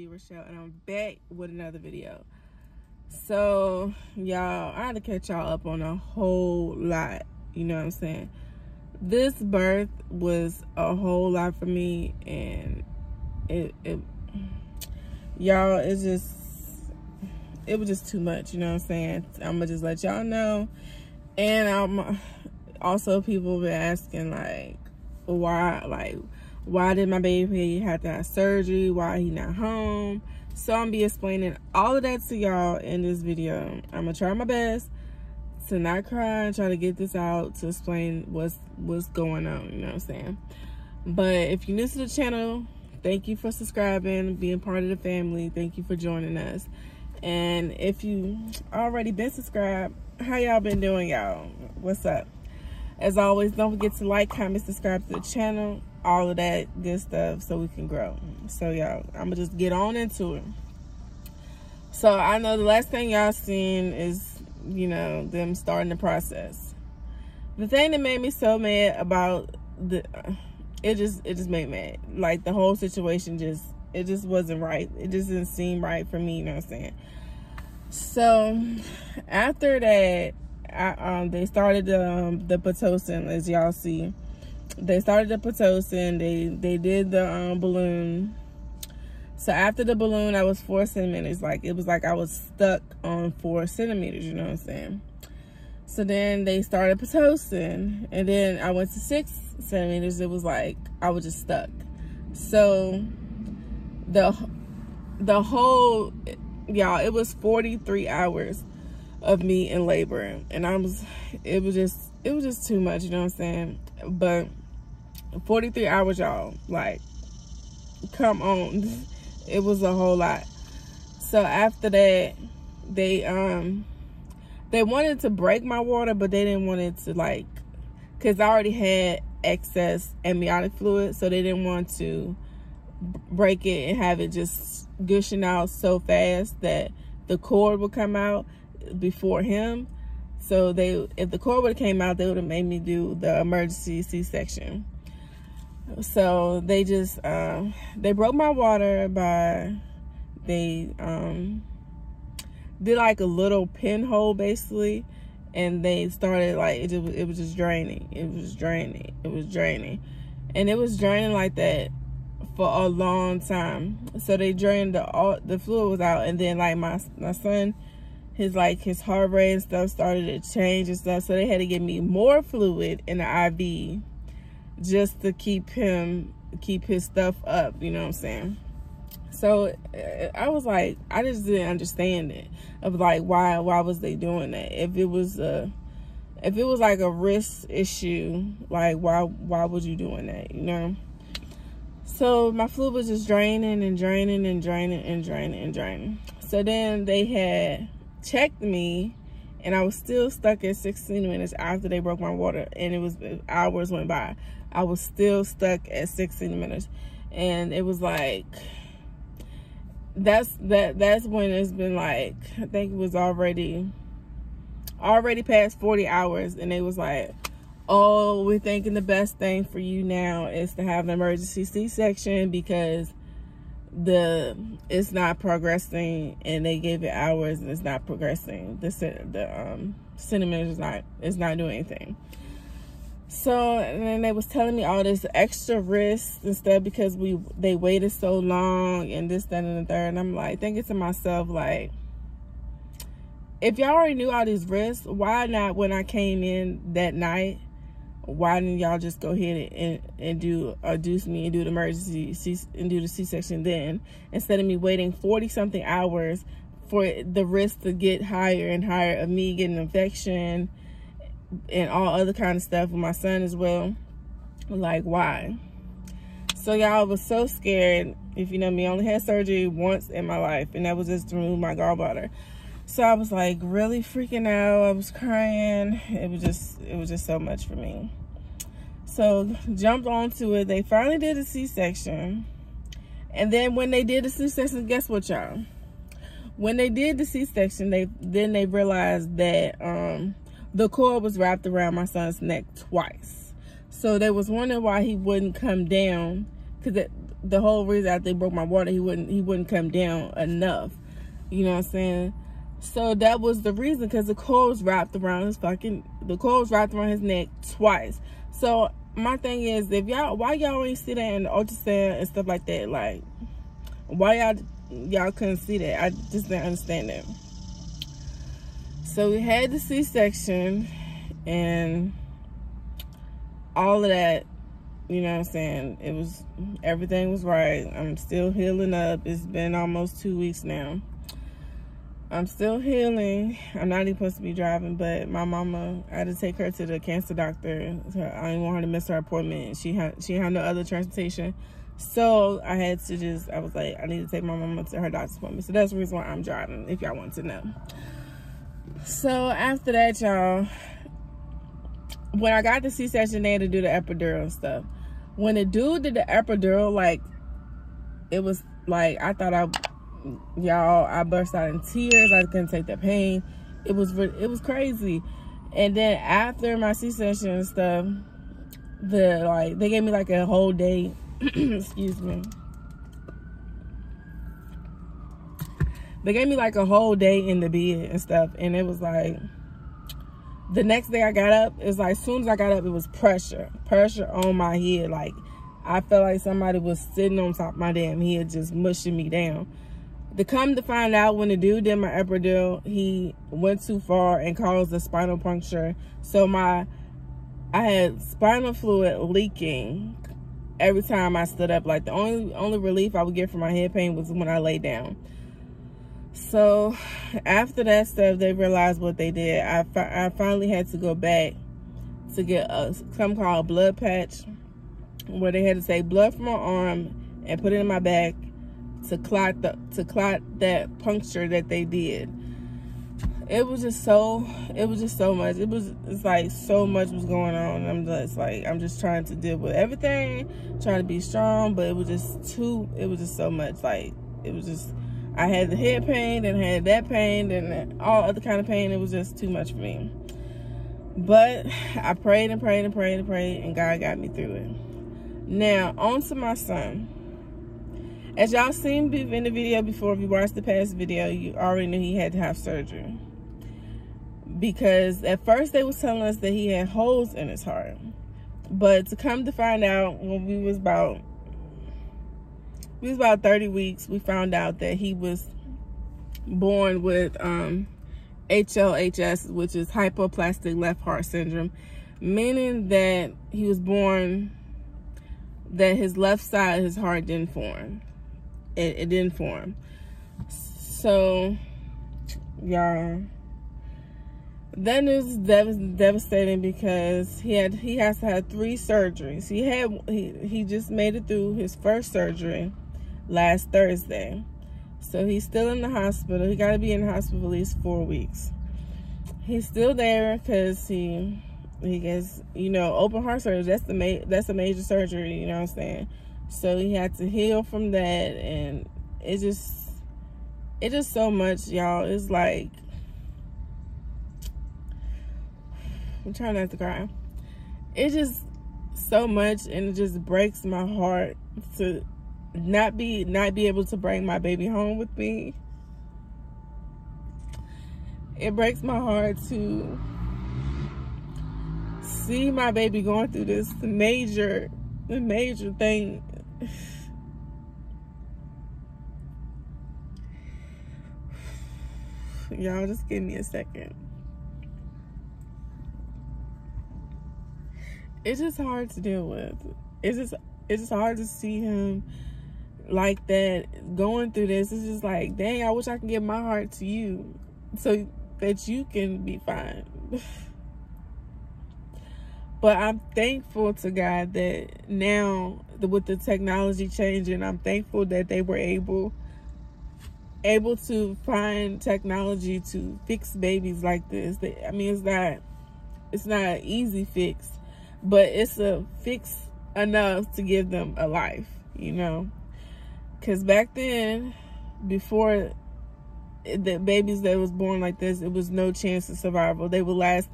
Baby Rochelle, and I'm back with another video. So y'all, I had to catch y'all up on a whole lot, you know what I'm saying? This birth was a whole lot for me, and y'all, it was just too much, you know what I'm saying? I'm gonna just let y'all know. And also people been asking like why did my baby have to have surgery, why he not home? So I'm be explaining all of that to y'all in this video. I'm gonna try my best to not cry and try to get this out, to explain what's going on, you know what I'm saying? But if you're new to the channel, thank you for subscribing, being part of the family. Thank you for joining us. And if you already been subscribed, how y'all been doing, y'all? What's up? As always, don't forget to like, comment, subscribe to the channel, all of that good stuff, so we can grow. So y'all, I'm gonna just get on into it. So I know the last thing y'all seen is, you know, them starting the process. The thing that made me so mad about it just made me mad. Like, the whole situation it just wasn't right. It just didn't seem right for me, you know what I'm saying? So after that, they started the Pitocin, as y'all see. They started the Pitocin. They did the balloon. So after the balloon, I was 4 centimeters. Like, it was like I was stuck on 4 centimeters, you know what I'm saying? So then they started Pitocin, and then I went to 6 centimeters. It was like I was just stuck. So the whole, y'all, it was 43 hours of me in labor, and it was just too much, you know what I'm saying? But 43 hours, y'all, like, come on. It was a whole lot. So after that, they wanted to break my water, but they didn't want it to, like, because I already had excess amniotic fluid, so they didn't want to break it and have it just gushing out so fast that the cord would come out before him. So if the cord would have came out, they would have made me do the emergency C-section. So they just they broke my water by, they did like a little pinhole basically, and they started like it was just draining. It was draining and it was draining like that for a long time. So they drained the fluid was out, and then like my son, his heart rate and stuff started to change and stuff, so they had to give me more fluid in the IV just to keep his stuff up, you know what I'm saying? So I was like, I just didn't understand it, of like why was they doing that? If it was like a risk issue, like why was you doing that, you know? So my fluid was just draining and draining and draining and draining and draining. So then they had checked me, and I was still stuck at 16 minutes after they broke my water, and it was hours went by. I was still stuck at 16 minutes, and it was like that's when it's been like, I think it was already past 40 hours, and they was like, oh, we're thinking the best thing for you now is to have an emergency C-section because it's not progressing, and they gave it hours and it's not progressing. The centimeters is not doing anything. So, and then they was telling me all this extra risk and stuff because they waited so long and this, that, and the third. And I'm like thinking to myself, like, if y'all already knew all these risks, why not, when I came in that night, why didn't y'all just go ahead and induce me and do the emergency and do the C-section then, instead of me waiting 40-something hours for the risk to get higher and higher of me getting an infection and all other kind of stuff with my son as well? Like, why? So y'all, was so scared. If you know me, I only had surgery once in my life, and that was just to remove my gallbladder. So I was like really freaking out. I was crying. It was just so much for me. So jumped onto it. They finally did a C-section. And then when they did the C-section, guess what, y'all? When they did the C-section, they realized that the cord was wrapped around my son's neck twice. So they was wondering why he wouldn't come down because the whole reason after they broke my water, he wouldn't come down enough. You know what I'm saying? So that was the reason, because the cord was wrapped around his neck twice. So my thing is, why y'all ain't see that in the ultrasound and stuff like that? Like, why y'all couldn't see that? I just didn't understand that. So we had the C-section and all of that. You know what I'm saying? Everything was right. I'm still healing up. It's been almost 2 weeks now. I'm still healing. I'm not even supposed to be driving, but my mama, I had to take her to the cancer doctor. I didn't want her to miss her appointment. She had no other transportation. So I was like, I need to take my mama to her doctor's appointment. So that's the reason why I'm driving, if y'all want to know. So after that, y'all, when I got the C-section, they had to do the epidural and stuff. When the dude did the epidural, like, it was like, I thought I burst out in tears. I couldn't take the pain. It was crazy. And then after my C-section and stuff, they gave me like a whole day. Excuse me. They gave me like a whole day in the bed and stuff. And it was like, the next day I got up, it's like, as soon as I got up, it was pressure on my head. Like, I felt like somebody was sitting on top of my damn head, just mushing me down. To come to find out, when the dude did my epidural, he went too far and caused a spinal puncture. So I had spinal fluid leaking every time I stood up. Like, the only relief I would get from my head pain was when I lay down. So after that stuff, they realized what they did. I finally had to go back to get something called a blood patch, where they had to take blood from my arm and put it in my back to clot that puncture that they did. It was just so much. It's like so much was going on. I'm just trying to deal with everything, trying to be strong, but it was just so much. Like, I had the head pain, and had that pain, and all other kind of pain. It was just too much for me. But I prayed and prayed and prayed and prayed, and God got me through it. Now, on to my son. As y'all seen in the video before, if you watched the past video, you already knew he had to have surgery. Because at first they was telling us that he had holes in his heart. But to come to find out, when we was about 30 weeks, we found out that he was born with HLHS, which is hypoplastic left heart syndrome, meaning that he was born that his left side of his heart didn't form. It didn't form. So, y'all, that is devastating, because he has to have 3 surgeries. He just made it through his first surgery last Thursday. So he's still in the hospital. He got to be in the hospital for at least 4 weeks. He's still there because he gets, open heart surgery. That's a major surgery, you know what I'm saying? So he had to heal from that, and it's just so much, y'all. It's like, I'm trying not to cry. It's just so much, and it just breaks my heart to not be able to bring my baby home with me. It breaks my heart to see my baby going through this major thing. Y'all, just give me a second. It's just hard to deal with. It's just hard to see him like that, going through this. It's just like, dang, I wish I could give my heart to you so that you can be fine. But I'm thankful to God that now, with the technology changing, I'm thankful that they were able to find technology to fix babies like this. I mean, it's not an easy fix, but it's a fix enough to give them a life, because back then, before the babies that was born like this, it was no chance of survival. They would last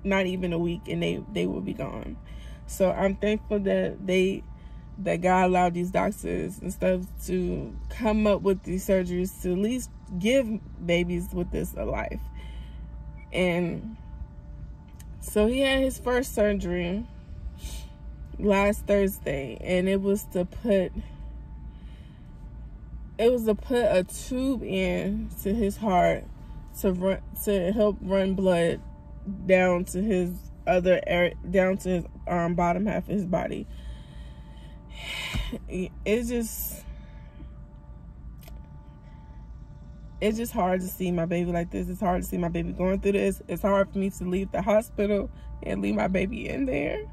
not even a week, and they would be gone. So I'm thankful that they that God allowed these doctors and stuff to come up with these surgeries to at least give babies with this a life. And so he had his first surgery last Thursday, and it was to put a tube in to his heart to help run blood down to his other area, down to his bottom half of his body. It's just hard to see my baby like this. It's hard to see my baby going through this. It's hard for me to leave the hospital and leave my baby in there.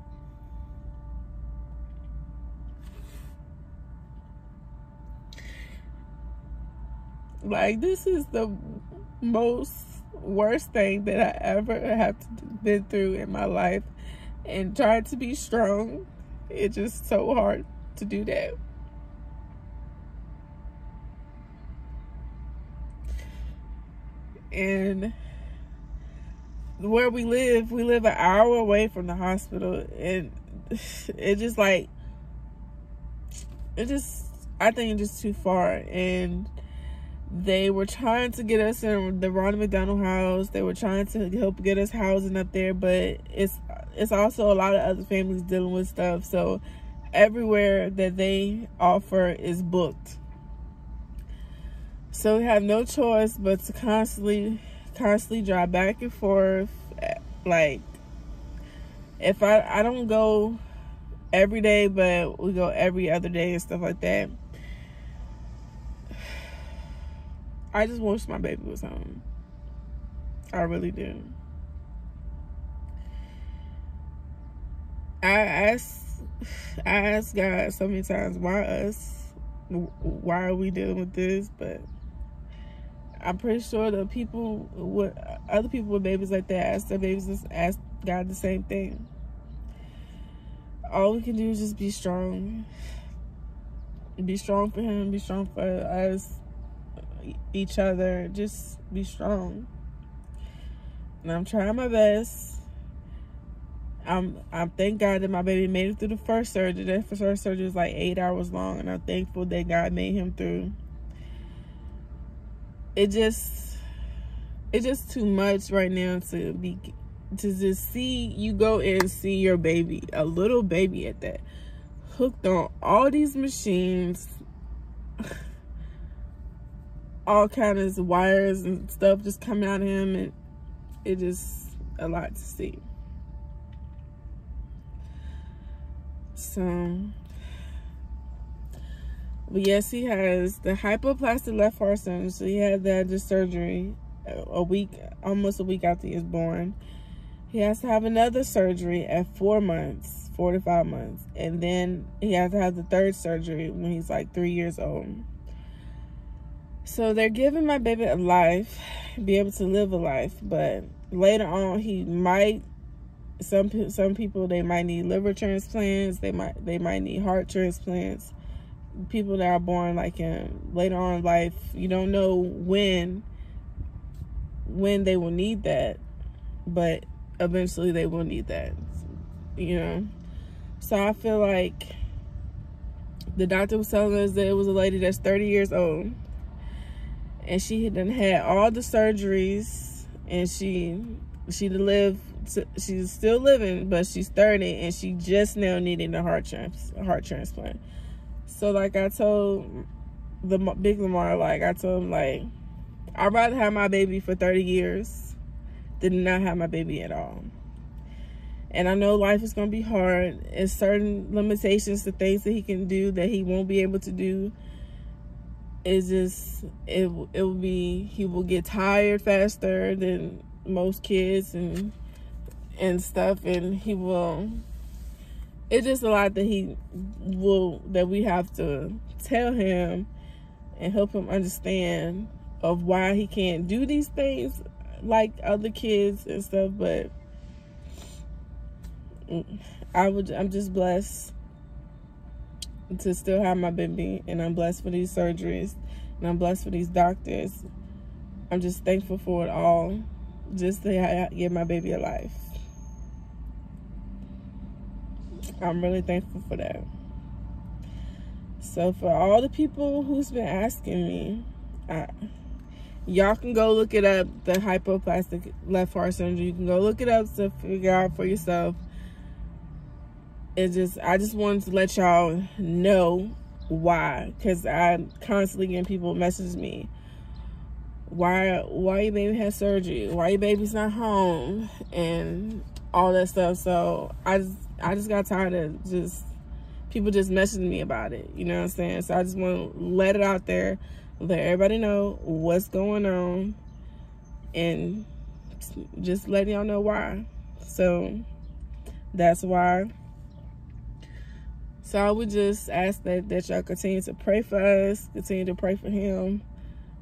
Like, this is the worst thing that I ever have been through in my life. And trying to be strong, it's just so hard to do that. And where we live an hour away from the hospital, and I think it's just too far. And they were trying to get us in the Ronald McDonald House. They were trying to help get us housing up there, but it's also a lot of other families dealing with stuff. So everywhere that they offer is booked. So we have no choice but to constantly drive back and forth. Like, if I don't go every day, but we go every other day and stuff like that. I just wish my baby was home. I really do. I asked God so many times, why us? Why are we dealing with this? But I'm pretty sure other people with babies like that ask their babies, ask God the same thing. All we can do is just be strong. Be strong for him, be strong for us, each other. Just be strong. And I'm trying my best. I'm thank God that my baby made it through the first surgery. That first surgery was like 8 hours long, and I'm thankful that God made him through. It's just too much right now to just see you go and see your baby, a little baby at that, hooked on all these machines, all kinds of wires and stuff just coming out of him, and it just a lot to see. So, but yes, he has the hypoplastic left heart syndrome. So he had the surgery almost a week after he was born. He has to have another surgery at 4 to 5 months. And then he has to have the third surgery when he's like 3 years old. So they're giving my baby a life, be able to live a life. But later on, he might, some people, they might need liver transplants. They might need heart transplants. People that are born like him later on in life, you don't know when they will need that, but eventually they will need that, you know. So I feel like the doctor was telling us that it was a lady that's 30 years old, and she had done had all the surgeries, and she's still living, but she's 30, and she just now needing a heart transplant. So like I told the Big Lamar, like I told him, like, I'd rather have my baby for 30 years than not have my baby at all. And I know life is going to be hard. There's certain limitations to things that he can do that he won't be able to do. It's just, it will be, he will get tired faster than most kids and stuff. And he will, it's just a lot that we have to tell him and help him understand of why he can't do these things like other kids and stuff. But I'm just blessed to still have my baby, and I'm blessed for these surgeries, and I'm blessed for these doctors. I'm just thankful for it all, just to give my baby a life. I'm really thankful for that. So for all the people who's been asking me, y'all can go look it up, the hypoplastic left heart surgery. You can go look it up to figure out for yourself. I just wanted to let y'all know why, because I constantly get people message me, why your baby has surgery, why your baby's not home, and all that stuff. So I just got tired of just people just messaging me about it, you know what I'm saying? So I just want to let it out there, let everybody know what's going on, and just letting y'all know why. So that's why. So I would just ask that y'all continue to pray for us, continue to pray for him,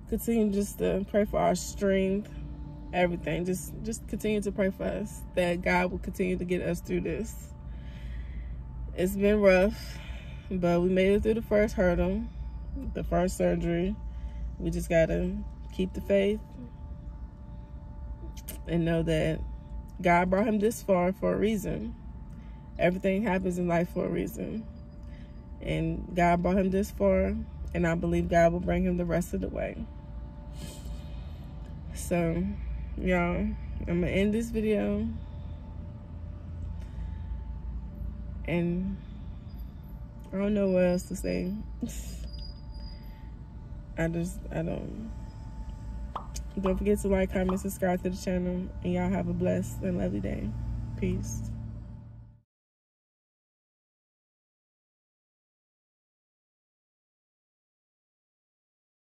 continue just to pray for our strength, everything. Just continue to pray for us, that God will continue to get us through this. It's been rough, but we made it through the first hurdle, the first surgery. We just gotta keep the faith and know that God brought him this far for a reason. Everything happens in life for a reason. And God brought him this far, and I believe God will bring him the rest of the way. So, y'all, I'm gonna end this video. And I don't know what else to say. Don't forget to like, comment, subscribe to the channel, and y'all have a blessed and lovely day. Peace.